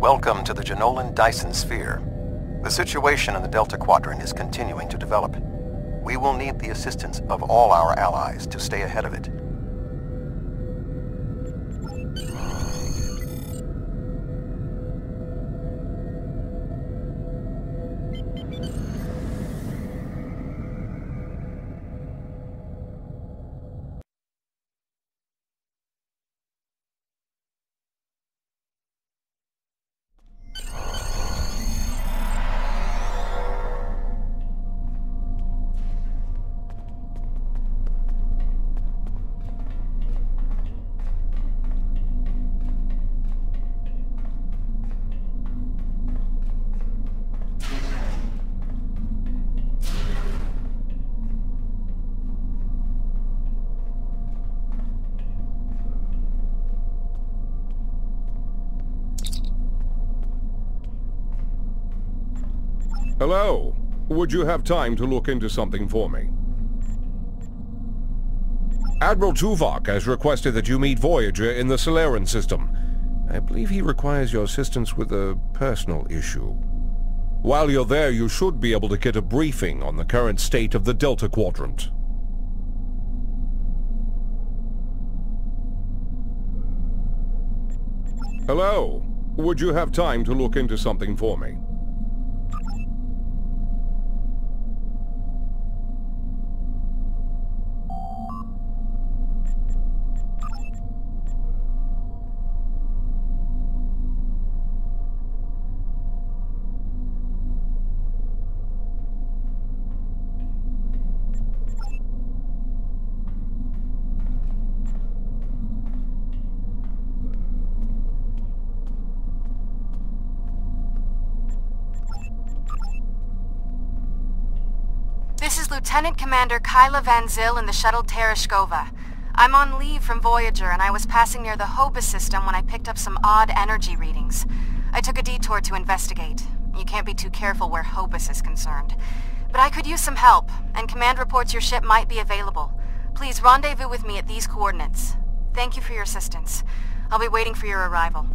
Welcome to the Janolan Dyson Sphere. The situation in the Delta Quadrant is continuing to develop. We will need the assistance of all our allies to stay ahead of it. Hello. Would you have time to look into something for me? Admiral Tuvok has requested that you meet Voyager in the Solarian system. I believe he requires your assistance with a personal issue. While you're there, you should be able to get a briefing on the current state of the Delta Quadrant. Hello. Would you have time to look into something for me? This is Lieutenant Commander Kyla Van Zyl in the shuttle Tereshkova. I'm on leave from Voyager and I was passing near the Hobus system when I picked up some odd energy readings. I took a detour to investigate. You can't be too careful where Hobus is concerned. But I could use some help, and command reports your ship might be available. Please rendezvous with me at these coordinates. Thank you for your assistance. I'll be waiting for your arrival.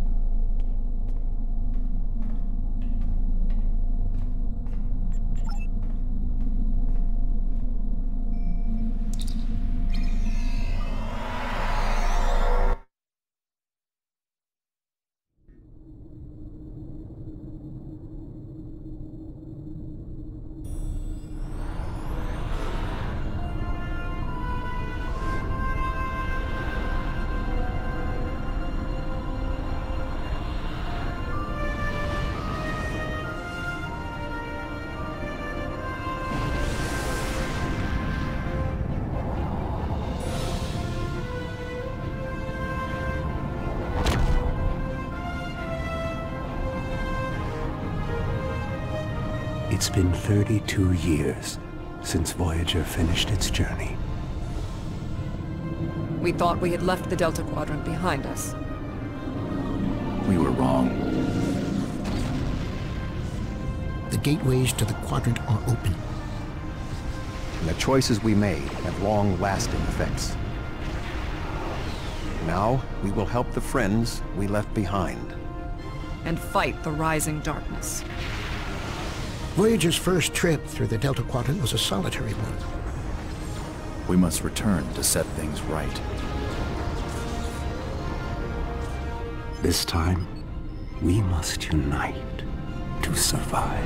It's been 32 years since Voyager finished its journey. We thought we had left the Delta Quadrant behind us. We were wrong. The gateways to the quadrant are open. And the choices we made have long-lasting effects. Now, we will help the friends we left behind. And fight the rising darkness. Voyager's first trip through the Delta Quadrant was a solitary one. We must return to set things right. This time, we must unite to survive.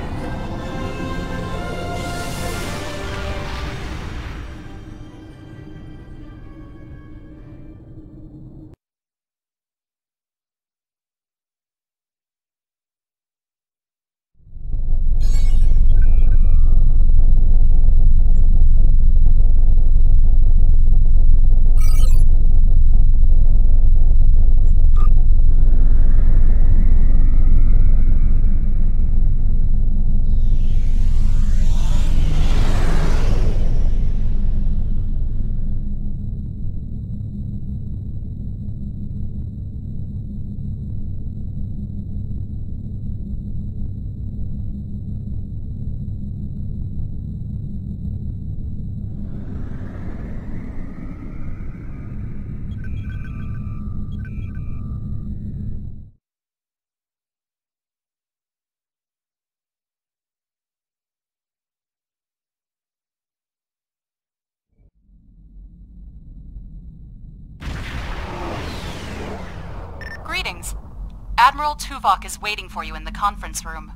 Admiral Tuvok is waiting for you in the conference room.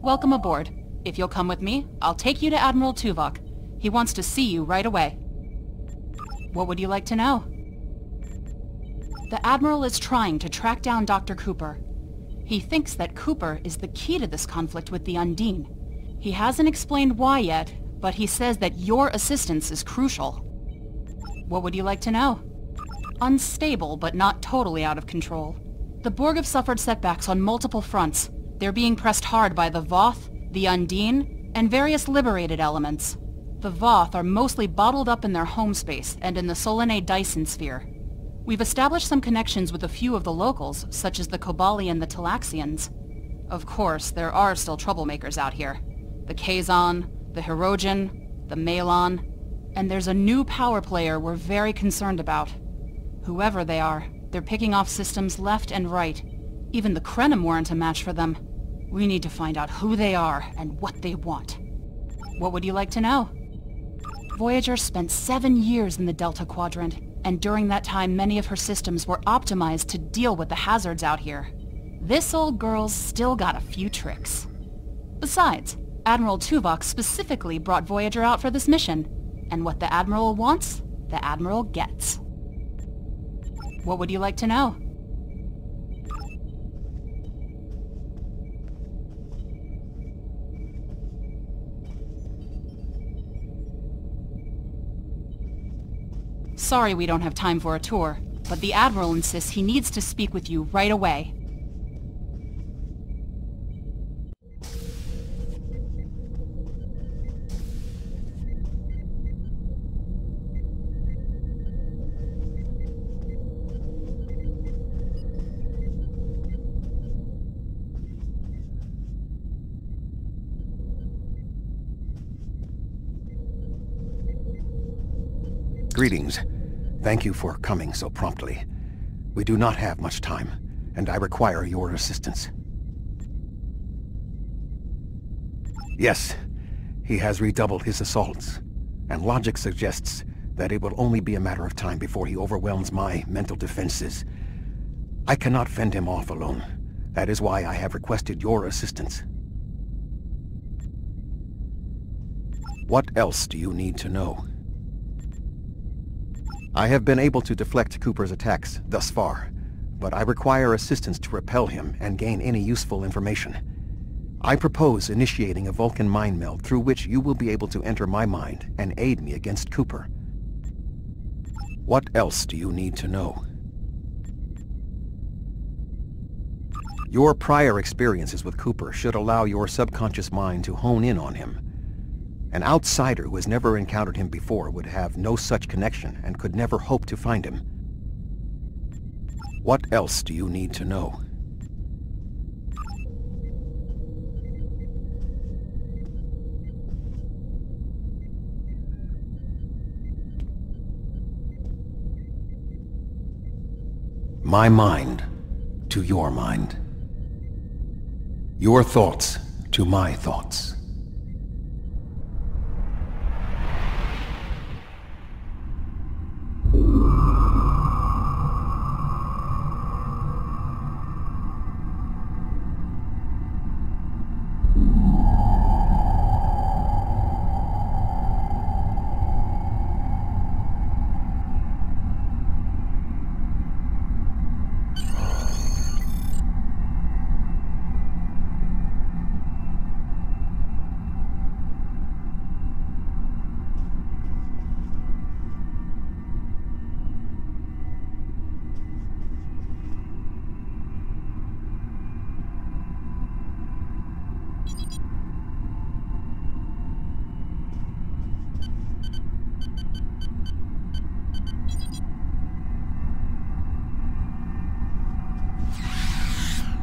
Welcome aboard. If you'll come with me, I'll take you to Admiral Tuvok. He wants to see you right away. What would you like to know? The Admiral is trying to track down Dr. Cooper. He thinks that Cooper is the key to this conflict with the Undine. He hasn't explained why yet, but he says that your assistance is crucial. What would you like to know? Unstable, but not totally out of control. The Borg have suffered setbacks on multiple fronts. They're being pressed hard by the Voth, the Undine, and various liberated elements. The Voth are mostly bottled up in their home space and in the Solanae Dyson sphere. We've established some connections with a few of the locals, such as the Kobali and the Talaxians. Of course, there are still troublemakers out here. The Kazon, the Hirogen, the Malon, and there's a new power player we're very concerned about. Whoever they are, they're picking off systems left and right. Even the Krenim weren't a match for them. We need to find out who they are and what they want. What would you like to know? Voyager spent 7 years in the Delta Quadrant, and during that time many of her systems were optimized to deal with the hazards out here. This old girl's still got a few tricks. Besides, Admiral Tuvok specifically brought Voyager out for this mission, and what the Admiral wants, the Admiral gets. What would you like to know? Sorry we don't have time for a tour, but the Admiral insists he needs to speak with you right away. Greetings. Thank you for coming so promptly. We do not have much time, and I require your assistance. Yes, he has redoubled his assaults, and logic suggests that it will only be a matter of time before he overwhelms my mental defenses. I cannot fend him off alone. That is why I have requested your assistance. What else do you need to know? I have been able to deflect Cooper's attacks thus far, but I require assistance to repel him and gain any useful information. I propose initiating a Vulcan mind meld through which you will be able to enter my mind and aid me against Cooper. What else do you need to know? Your prior experiences with Cooper should allow your subconscious mind to hone in on him. An outsider who has never encountered him before would have no such connection and could never hope to find him. What else do you need to know? My mind to your mind. Your thoughts to my thoughts.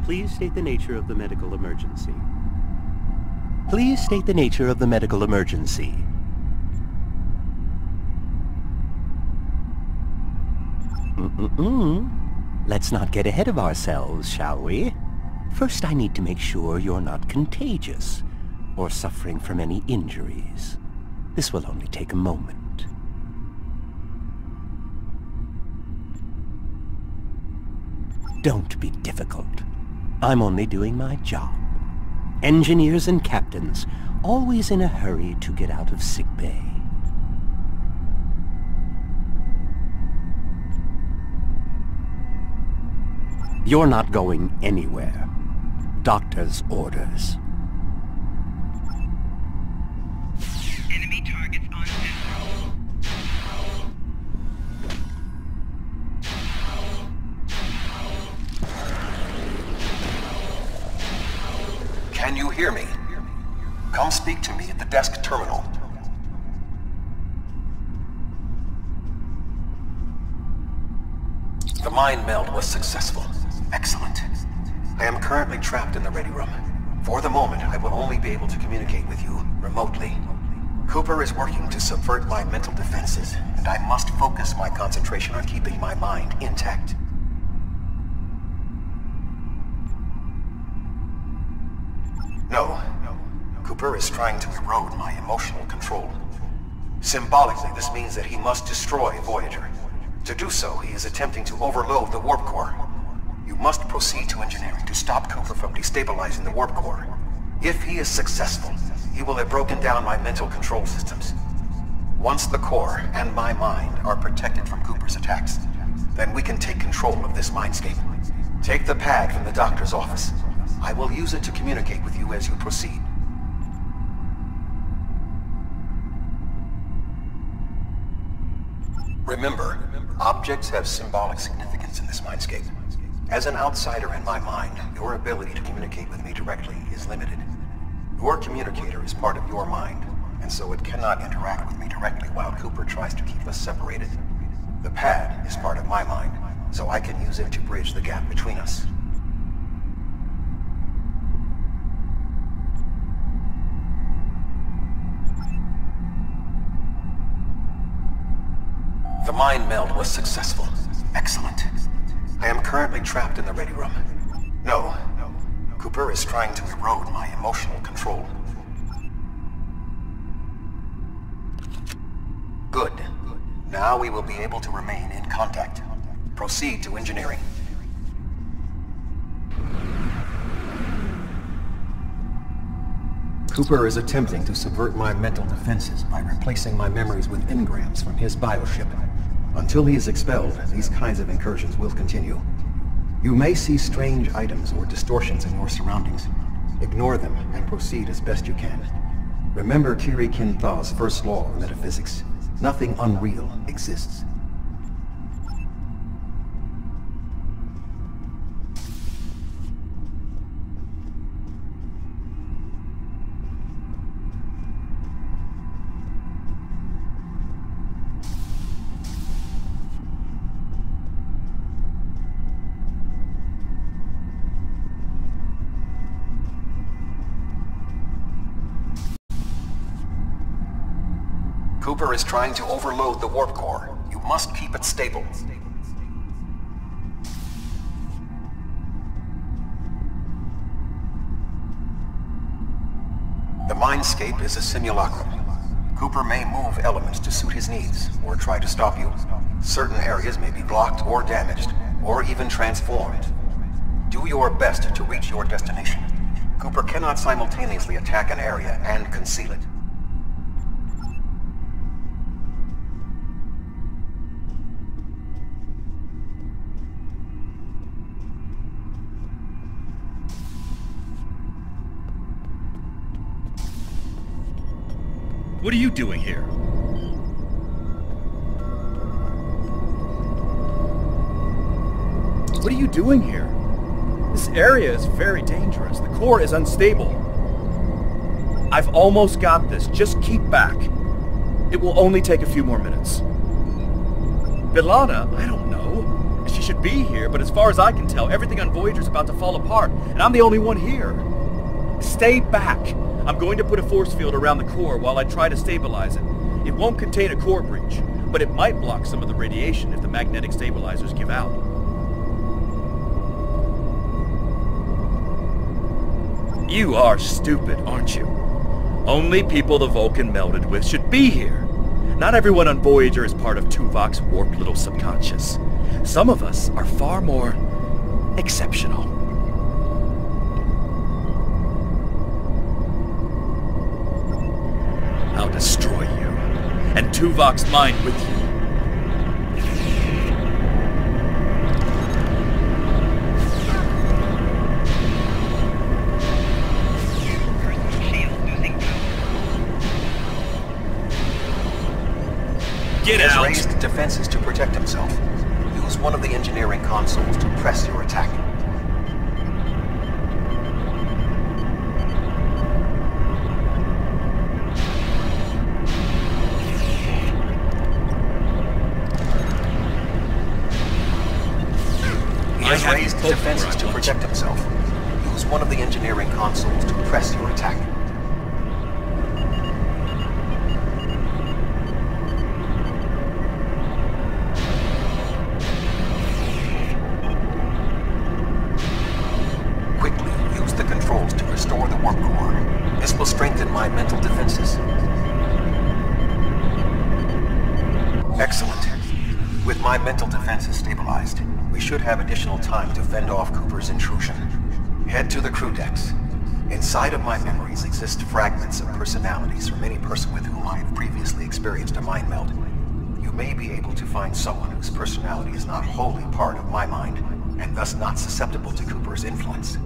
Please state the nature of the medical emergency. Please state the nature of the medical emergency. Let's not get ahead of ourselves, shall we? First, I need to make sure you're not contagious or suffering from any injuries. This will only take a moment. Don't be difficult. I'm only doing my job. Engineers and captains, always in a hurry to get out of sickbay. You're not going anywhere. Doctor's orders. Enemy targets on Central. Can you hear me? Come speak to me at the desk terminal. The mind meld was successful. Excellent. I am currently trapped in the ready room. For the moment, I will only be able to communicate with you remotely. Cooper is working to subvert my mental defenses, and I must focus my concentration on keeping my mind intact. No. Cooper is trying to erode my emotional control. Symbolically, this means that he must destroy Voyager. To do so, he is attempting to overload the warp core. You must proceed to engineering to stop Cooper from destabilizing the warp core. If he is successful, he will have broken down my mental control systems. Once the core and my mind are protected from Cooper's attacks, then we can take control of this Mindscape. Take the pad from the doctor's office. I will use it to communicate with you as you proceed. Remember, objects have symbolic significance in this Mindscape. As an outsider in my mind, your ability to communicate with me directly is limited. Your communicator is part of your mind, and so it cannot interact with me directly while Cooper tries to keep us separated. The pad is part of my mind, so I can use it to bridge the gap between us. The mind meld was successful. Excellent. I am currently trapped in the ready room. No. Cooper is trying to erode my emotional control. Good. Now we will be able to remain in contact. Proceed to engineering. Cooper is attempting to subvert my mental defenses by replacing my memories with engrams from his bioship. Until he is expelled, these kinds of incursions will continue. You may see strange items or distortions in your surroundings. Ignore them and proceed as best you can. Remember Kiri Kinthaw's first law of metaphysics. Nothing unreal exists. Cooper is trying to overload the warp core. You must keep it stable. The Mindscape is a simulacrum. Cooper may move elements to suit his needs, or try to stop you. Certain areas may be blocked or damaged, or even transformed. Do your best to reach your destination. Cooper cannot simultaneously attack an area and conceal it. What are you doing here? What are you doing here? This area is very dangerous. The core is unstable. I've almost got this. Just keep back. It will only take a few more minutes. B'Elanna, I don't know. She should be here, but as far as I can tell, everything on Voyager's about to fall apart, and I'm the only one here. Stay back. I'm going to put a force field around the core while I try to stabilize it. It won't contain a core breach, but it might block some of the radiation if the magnetic stabilizers give out. You are stupid, aren't you? Only people the Vulcan melded with should be here. Not everyone on Voyager is part of Tuvok's warped little subconscious. Some of us are far more exceptional. I'll destroy you, and Tuvok's mind with you. Get He has out! raised defenses to protect himself. Use one of the engineering consoles to press your attack. He has raised defenses to protect himself. Use one of the engineering consoles to press your attack. Restore the warp core. This will strengthen my mental defenses. Excellent. With my mental defenses stabilized, we should have additional time to fend off Cooper's intrusion. Head to the crew decks. Inside of my memories exist fragments of personalities from any person with whom I have previously experienced a mind meld. You may be able to find someone whose personality is not wholly part of my mind, and thus not susceptible to Cooper's influence.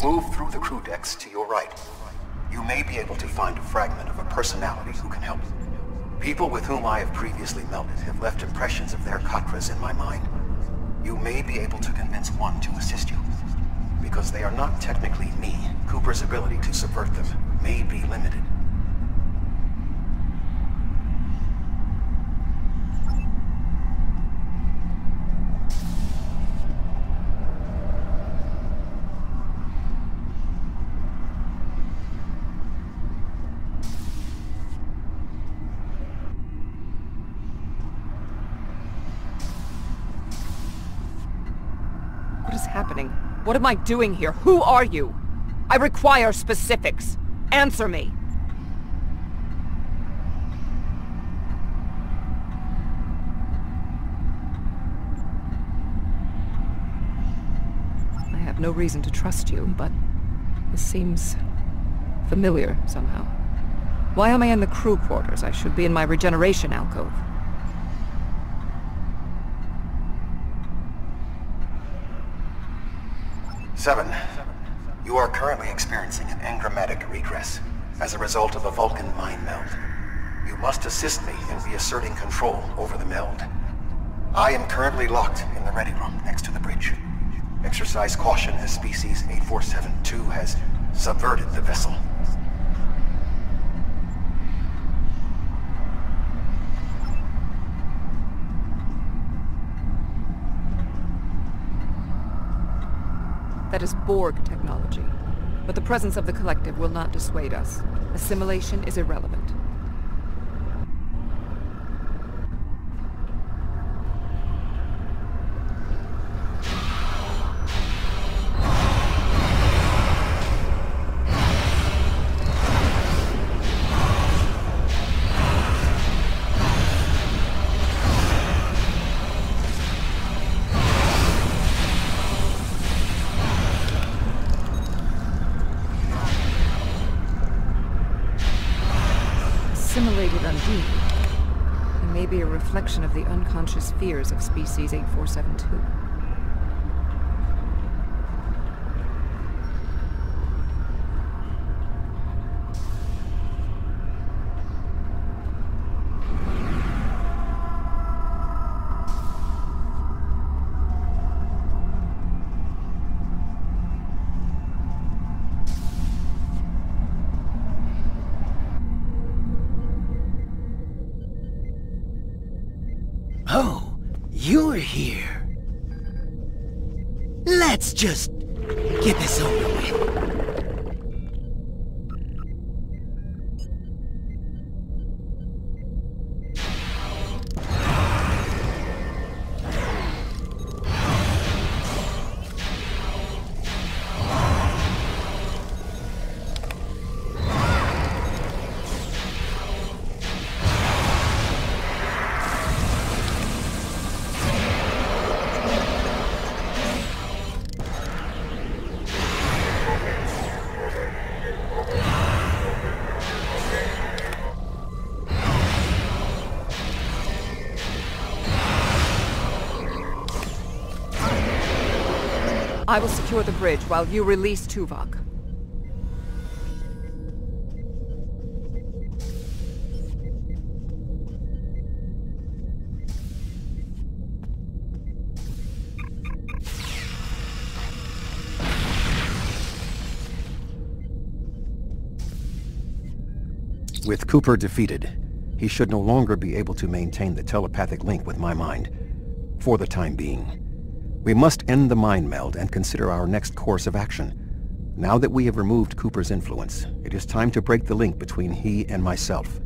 Move through the crew decks to your right. You may be able to find a fragment of a personality who can help. People with whom I have previously melded have left impressions of their Katras in my mind. You may be able to convince one to assist you. Because they are not technically me, Cooper's ability to subvert them may be limited. What is happening? What am I doing here? Who are you? I require specifics. Answer me. I have no reason to trust you, but this seems familiar somehow. Why am I in the crew quarters? I should be in my regeneration alcove. Seven, you are currently experiencing an engrammatic regress as a result of a Vulcan mind meld. You must assist me in reasserting control over the meld. I am currently locked in the ready room next to the bridge. Exercise caution as species 8472 has subverted the vessel. That is Borg technology. But the presence of the Collective will not dissuade us. Assimilation is irrelevant. Assimilated indeed. It may be a reflection of the unconscious fears of species 8472. you're here. Let's just get this over with. I will secure the bridge while you release Tuvok. With Cooper defeated, he should no longer be able to maintain the telepathic link with my mind, for the time being. We must end the mind meld and consider our next course of action. Now that we have removed Cooper's influence, it is time to break the link between he and myself.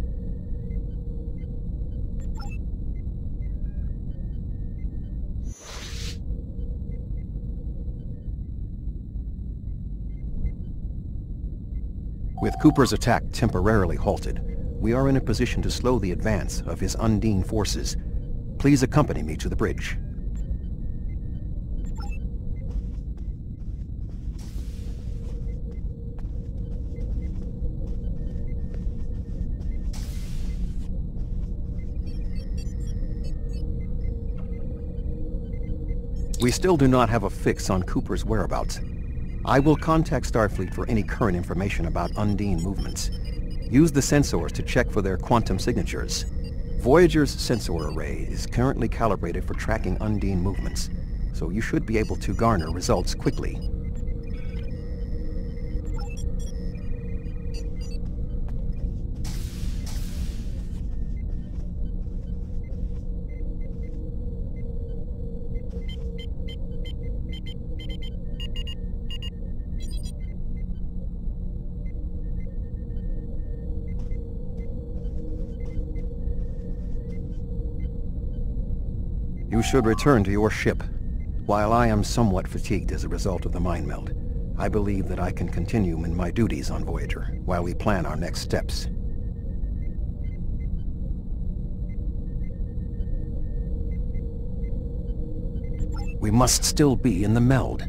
With Cooper's attack temporarily halted, we are in a position to slow the advance of his Undine forces. Please accompany me to the bridge. We still do not have a fix on Cooper's whereabouts. I will contact Starfleet for any current information about Undine movements. Use the sensors to check for their quantum signatures. Voyager's sensor array is currently calibrated for tracking Undine movements, so you should be able to garner results quickly. You should return to your ship. While I am somewhat fatigued as a result of the mind meld, I believe that I can continue in my duties on Voyager while we plan our next steps. We must still be in the meld.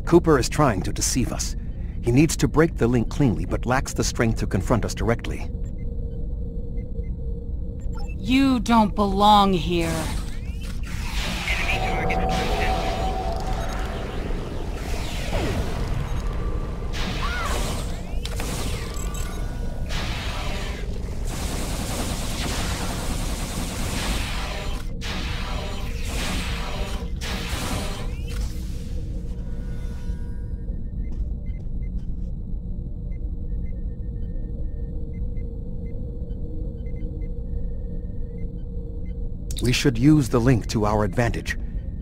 Cooper is trying to deceive us. He needs to break the link cleanly, but lacks the strength to confront us directly. You don't belong here. We should use the link to our advantage.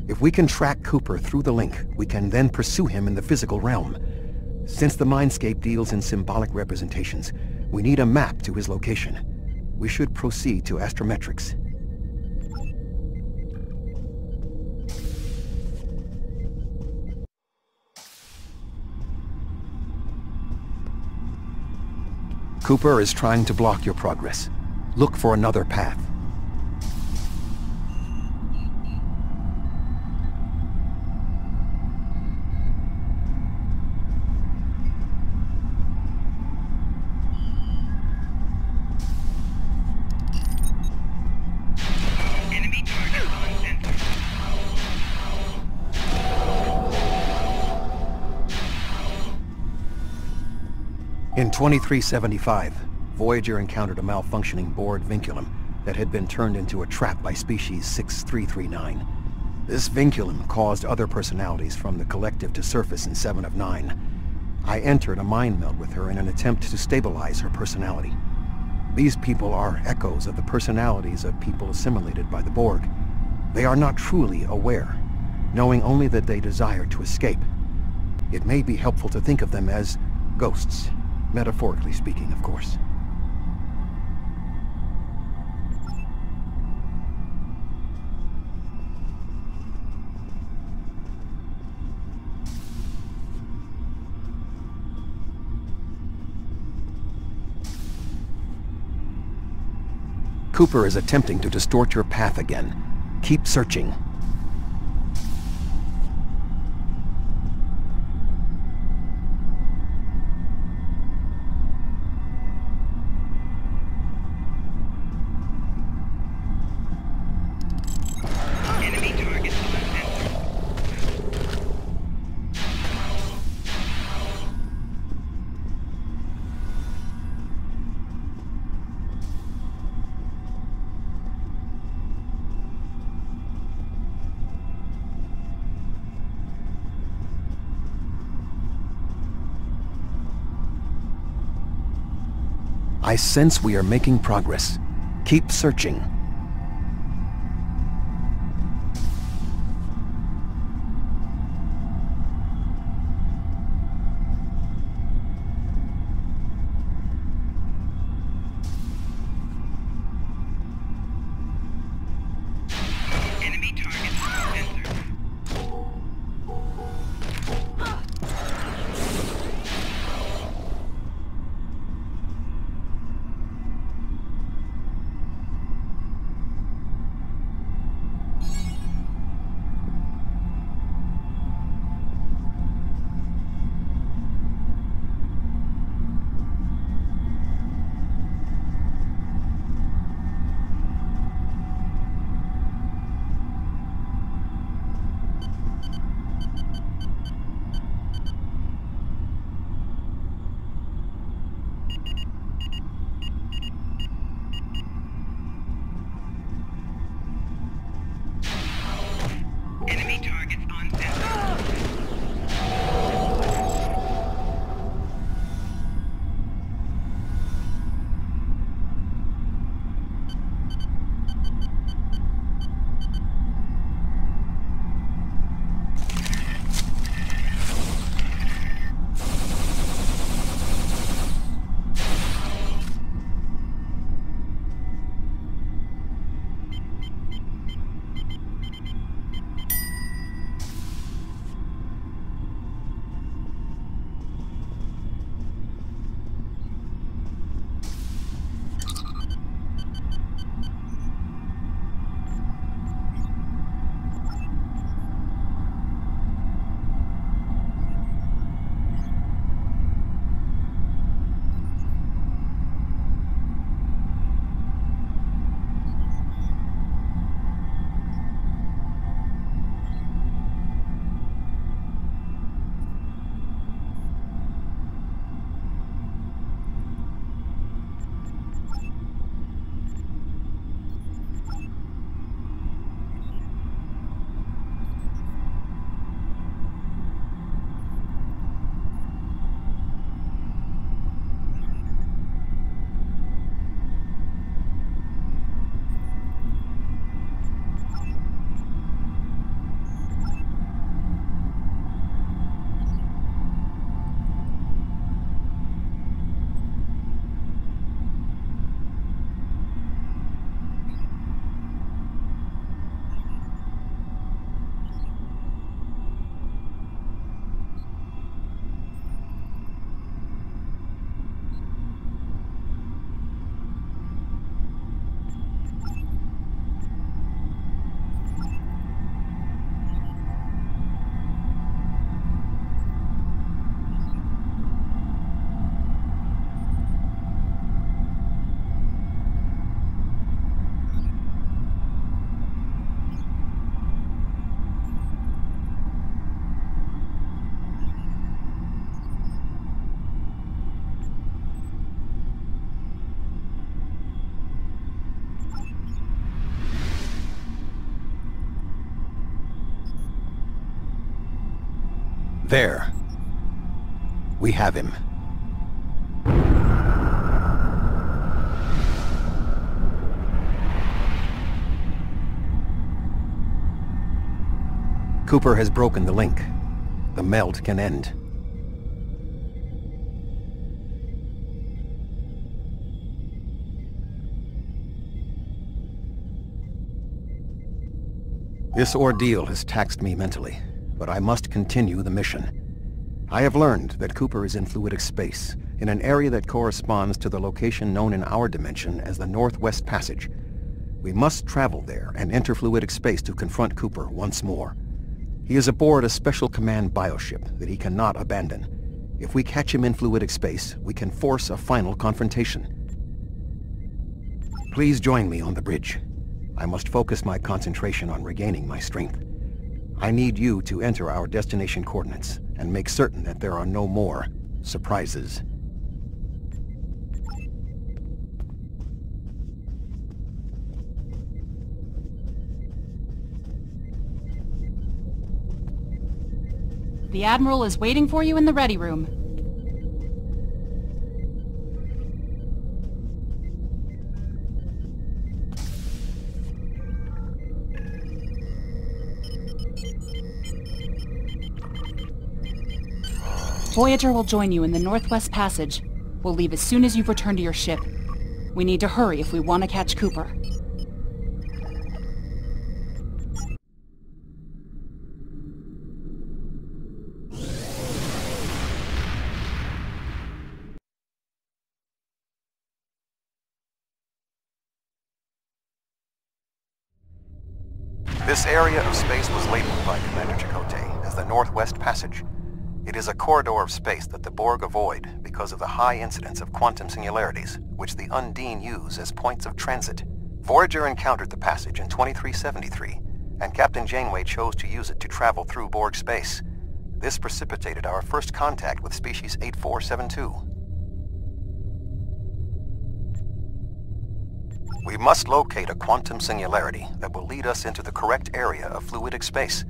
If we can track Cooper through the link, we can then pursue him in the physical realm. Since the Mindscape deals in symbolic representations, we need a map to his location. We should proceed to astrometrics. Cooper is trying to block your progress. Look for another path. In 2375, Voyager encountered a malfunctioning board vinculum that had been turned into a trap by species 6339. This vinculum caused other personalities from the collective to surface in 7 of 9. I entered a mind meld with her in an attempt to stabilize her personality. These people are echoes of the personalities of people assimilated by the Borg. They are not truly aware, knowing only that they desire to escape. It may be helpful to think of them as ghosts, metaphorically speaking, of course. Cooper is attempting to distort your path again. Keep searching. Enemy target on sensor. I sense we are making progress. Keep searching. Enemy target on sensor. Enemy targets on sensor. There. We have him. Cooper has broken the link. The meld can end. This ordeal has taxed me mentally, but I must continue the mission. I have learned that Cooper is in fluidic space, in an area that corresponds to the location known in our dimension as the Northwest Passage. We must travel there and enter fluidic space to confront Cooper once more. He is aboard a special command bioship that he cannot abandon. If we catch him in fluidic space, we can force a final confrontation. Please join me on the bridge. I must focus my concentration on regaining my strength. I need you to enter our destination coordinates and make certain that there are no more surprises. The Admiral is waiting for you in the ready room. Voyager will join you in the Northwest Passage. We'll leave as soon as you've returned to your ship. We need to hurry if we want to catch Cooper. This area of space was labeled by Commander Chakotay as the Northwest Passage. It is a corridor of space that the Borg avoid because of the high incidence of quantum singularities, which the Undine use as points of transit. Voyager encountered the passage in 2373, and Captain Janeway chose to use it to travel through Borg space. This precipitated our first contact with species 8472. We must locate a quantum singularity that will lead us into the correct area of fluidic space.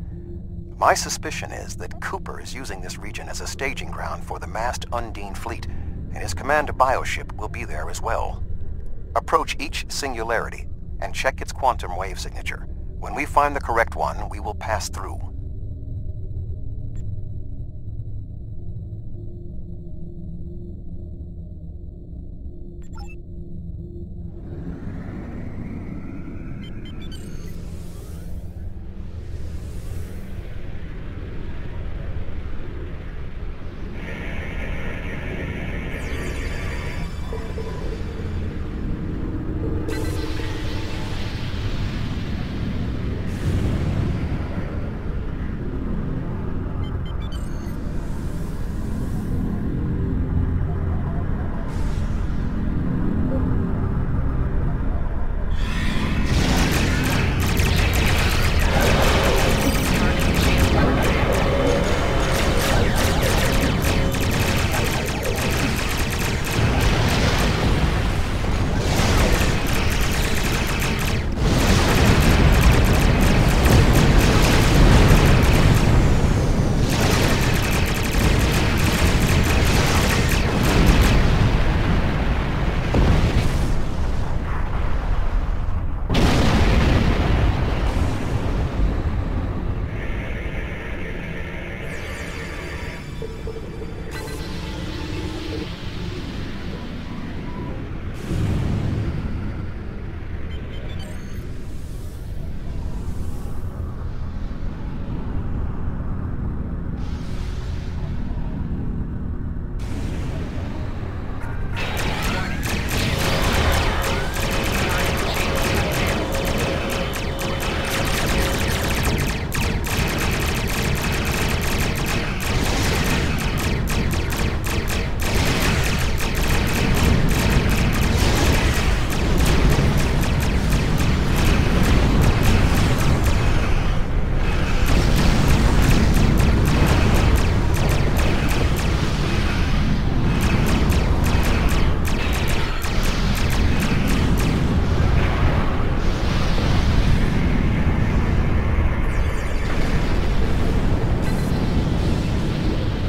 My suspicion is that Cooper is using this region as a staging ground for the massed Undine fleet, and his command bioship will be there as well. Approach each singularity and check its quantum wave signature. When we find the correct one, we will pass through.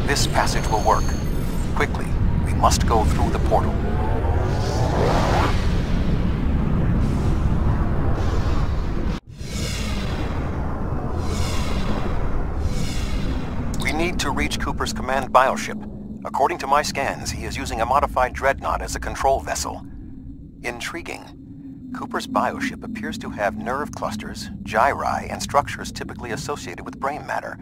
This passage will work. Quickly, we must go through the portal. need to reach Cooper's command bioship. According to my scans, he is using a modified dreadnought as a control vessel. Intriguing. Cooper's bioship appears to have nerve clusters, gyri, and structures typically associated with brain matter.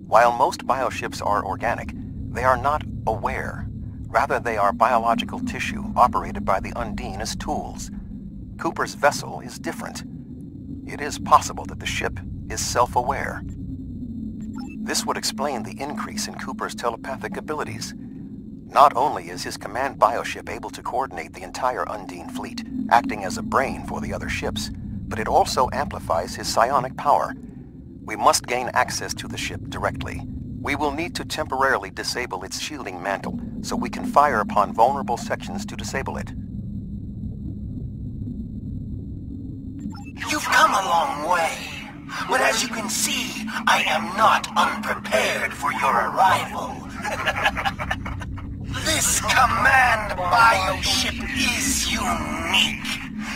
While most bioships are organic, they are not aware. Rather, they are biological tissue operated by the Undine as tools. Cooper's vessel is different. It is possible that the ship is self-aware. This would explain the increase in Cooper's telepathic abilities. Not only is his command bioship able to coordinate the entire Undine fleet, acting as a brain for the other ships, but it also amplifies his psionic power. We must gain access to the ship directly. We will need to temporarily disable its shielding mantle, so we can fire upon vulnerable sections to disable it. You've come a long way, but as you can see, I am not unprepared for your arrival. This command bioship is unique.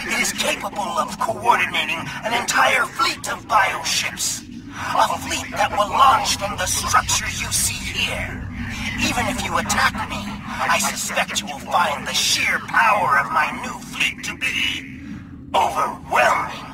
It is capable of coordinating an entire fleet of bioships. A fleet that will launch from the structure you see here. Even if you attack me, I suspect you will find the sheer power of my new fleet to be overwhelming.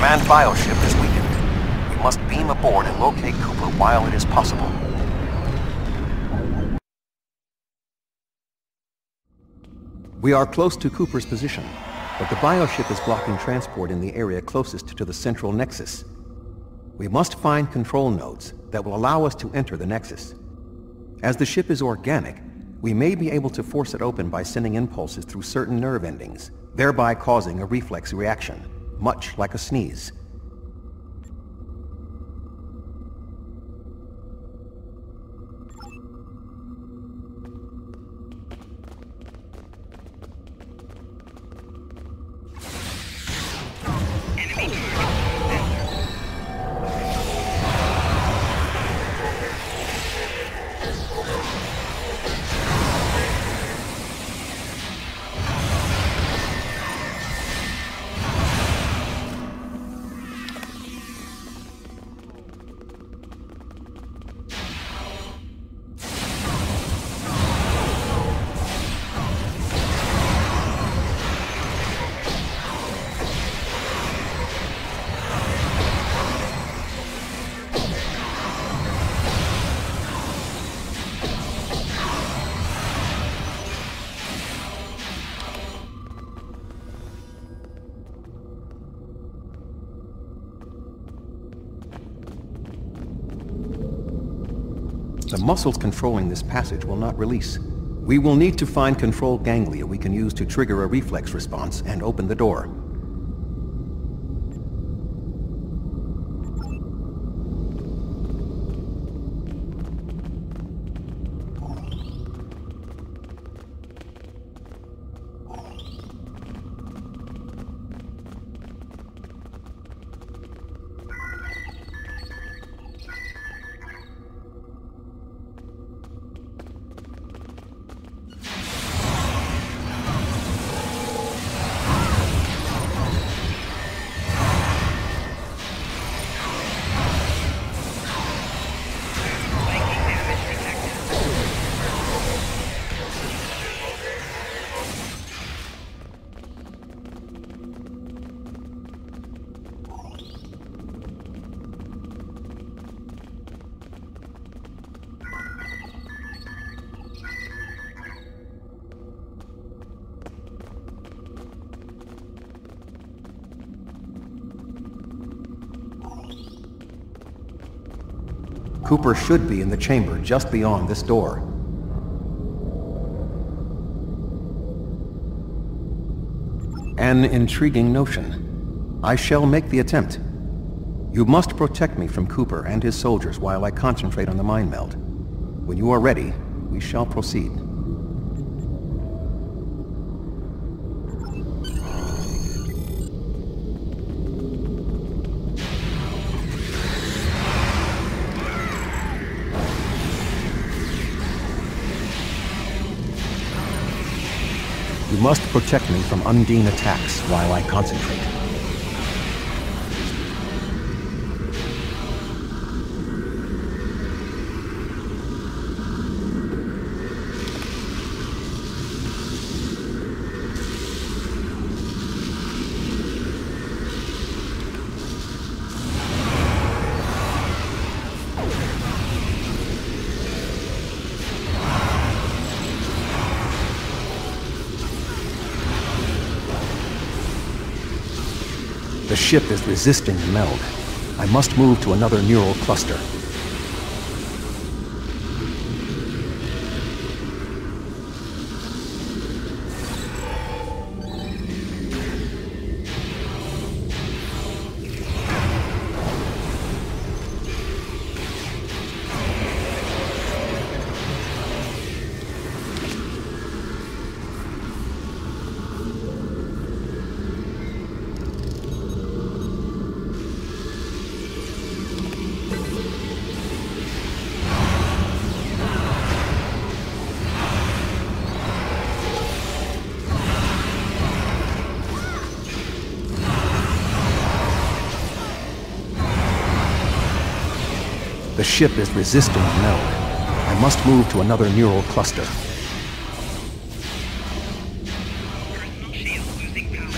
Command bioship is weakened. We must beam aboard and locate Cooper while it is possible. We are close to Cooper's position, but the bioship is blocking transport in the area closest to the central nexus. We must find control nodes that will allow us to enter the nexus. As the ship is organic, we may be able to force it open by sending impulses through certain nerve endings, thereby causing a reflex reaction, much like a sneeze. The muscles controlling this passage will not release. We will need to find control ganglia we can use to trigger a reflex response and open the door. Cooper should be in the chamber just beyond this door. An intriguing notion. I shall make the attempt. You must protect me from Cooper and his soldiers while I concentrate on the mind meld. When you are ready, we shall proceed. You must protect me from Undine attacks while I concentrate. The ship is resisting the meld. I must move to another neural cluster. The ship is resisting the meld. I must move to another neural cluster. Personal shield losing power.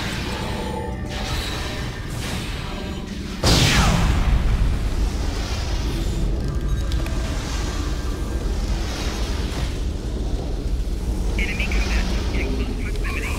Enemy combatants in close proximity.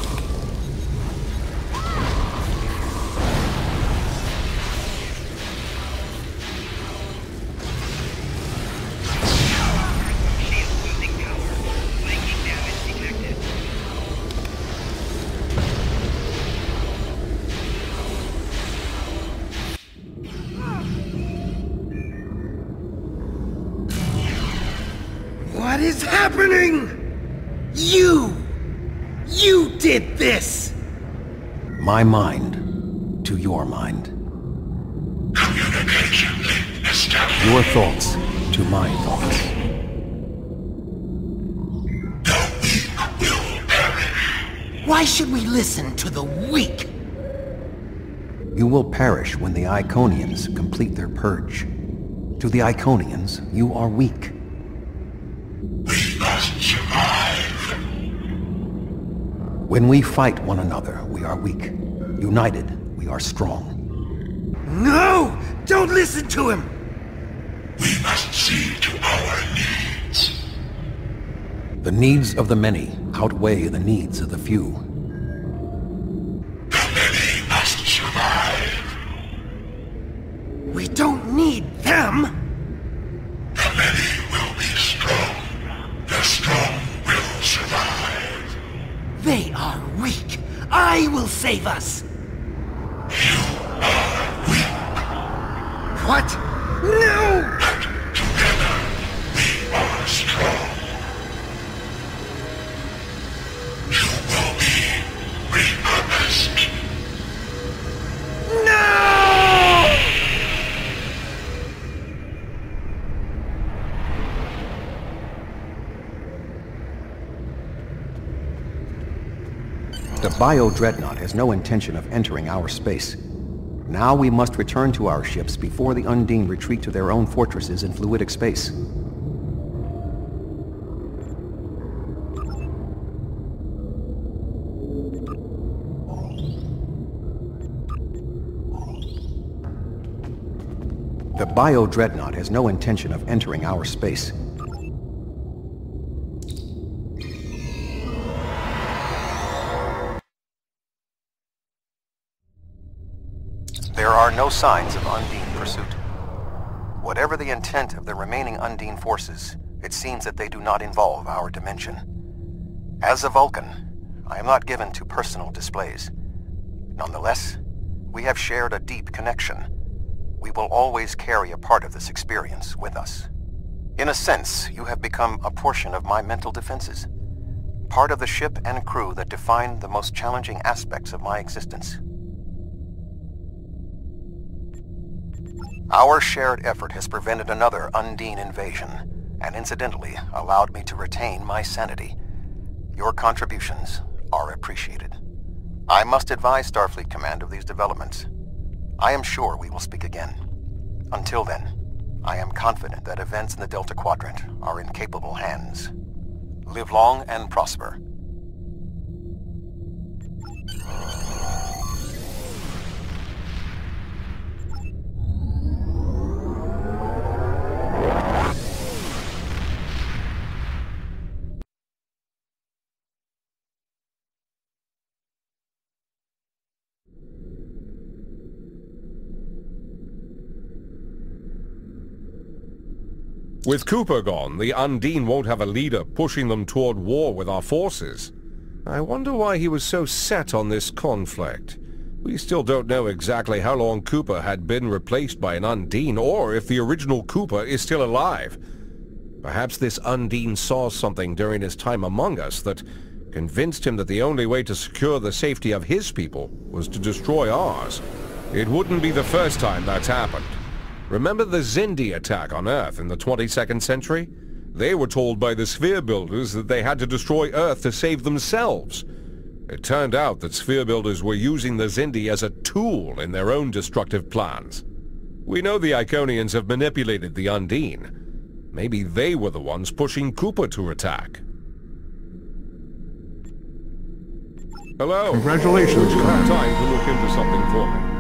What is happening? You did this! My mind to your mind. Communication established. Your thoughts to my thoughts. The weak will perish. Why should we listen to the weak? You will perish when the Iconians complete their purge. To the Iconians, you are weak. We must survive. When we fight one another, we are weak. United, we are strong. No! Don't listen to him! We must see to our needs. The needs of the many outweigh the needs of the few. The many must survive. We don't need them! The many will be save us. What? No! The Bio-Dreadnought has no intention of entering our space. Now we must return to our ships before the Undine retreat to their own fortresses in fluidic space. The Bio-Dreadnought has no intention of entering our space. There are no signs of Undine pursuit. Whatever the intent of the remaining Undine forces, it seems that they do not involve our dimension. As a Vulcan, I am not given to personal displays. Nonetheless, we have shared a deep connection. We will always carry a part of this experience with us. In a sense, you have become a portion of my mental defenses. Part of the ship and crew that define the most challenging aspects of my existence. Our shared effort has prevented another Undine invasion, and incidentally allowed me to retain my sanity. Your contributions are appreciated. I must advise Starfleet Command of these developments. I am sure we will speak again. Until then, I am confident that events in the Delta Quadrant are in capable hands. Live long and prosper. With Cooper gone, the Undine won't have a leader pushing them toward war with our forces. I wonder why he was so set on this conflict. We still don't know exactly how long Cooper had been replaced by an Undine, or if the original Cooper is still alive. Perhaps this Undine saw something during his time among us that convinced him that the only way to secure the safety of his people was to destroy ours. It wouldn't be the first time that's happened. Remember the Xindi attack on Earth in the 22nd century? They were told by the Sphere Builders that they had to destroy Earth to save themselves. It turned out that Sphere Builders were using the Xindi as a tool in their own destructive plans. We know the Iconians have manipulated the Undine. Maybe they were the ones pushing Cooper to attack. Hello. Congratulations. Would you have time to look into something for me?